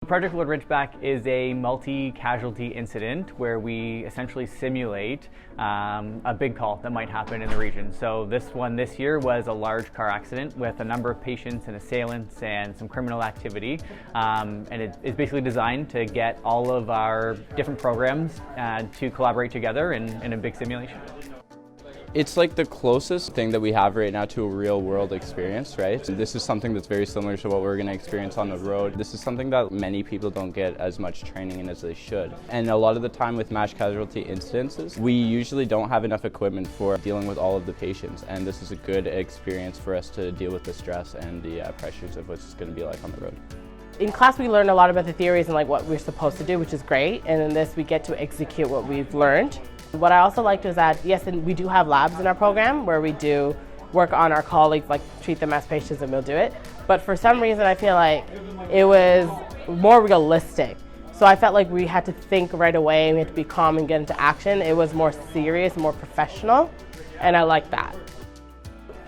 Project Lord Ridgeback is a multi-casualty incident where we essentially simulate a big call that might happen in the region. So this one this year was a large car accident with a number of patients and assailants and some criminal activity. And it is basically designed to get all of our different programs to collaborate together in a big simulation. It's like the closest thing that we have right now to a real world experience, right? So this is something that's very similar to what we're going to experience on the road. This is something that many people don't get as much training in as they should. And a lot of the time with mass casualty incidences, we usually don't have enough equipment for dealing with all of the patients. And this is a good experience for us to deal with the stress and the pressures of what's going to be like on the road. In class we learn a lot about the theories and what we're supposed to do, which is great. And in this we get to execute what we've learned. What I also liked is that, yes, and we do have labs in our program where we do work on our colleagues, like treat them as patients and we'll do it. But for some reason I feel like it was more realistic. So I felt like we had to think right away and we had to be calm and get into action. It was more serious, more professional, and I like that.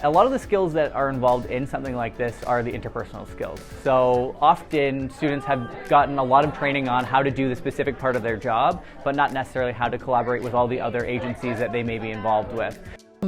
A lot of the skills that are involved in something like this are the interpersonal skills. So often students have gotten a lot of training on how to do the specific part of their job, but not necessarily how to collaborate with all the other agencies that they may be involved with.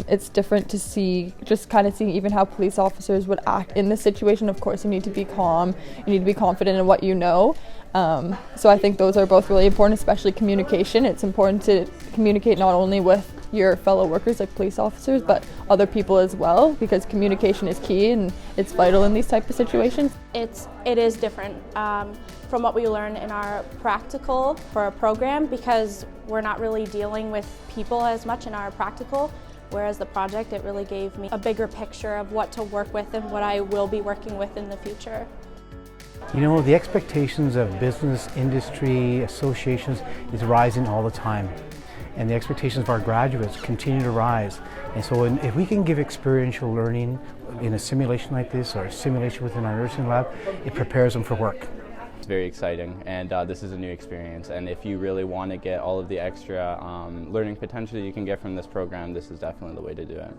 It's different to see, just kind of seeing even how police officers would act in this situation. Of course, you need to be calm, you need to be confident in what you know. So I think those are both really important, especially communication. It's important to communicate not only with your fellow workers like police officers, but other people as well, because communication is key and it's vital in these type of situations. It is different from what we learn in our practical for our program, because we're not really dealing with people as much in our practical, whereas the project, it really gave me a bigger picture of what to work with and what I will be working with in the future. You know, the expectations of business, industry, associations is rising all the time. And the expectations of our graduates continue to rise. And so if we can give experiential learning in a simulation like this or a simulation within our nursing lab, it prepares them for work. It's very exciting, and this is a new experience. And if you really want to get all of the extra learning potential you can get from this program, this is definitely the way to do it.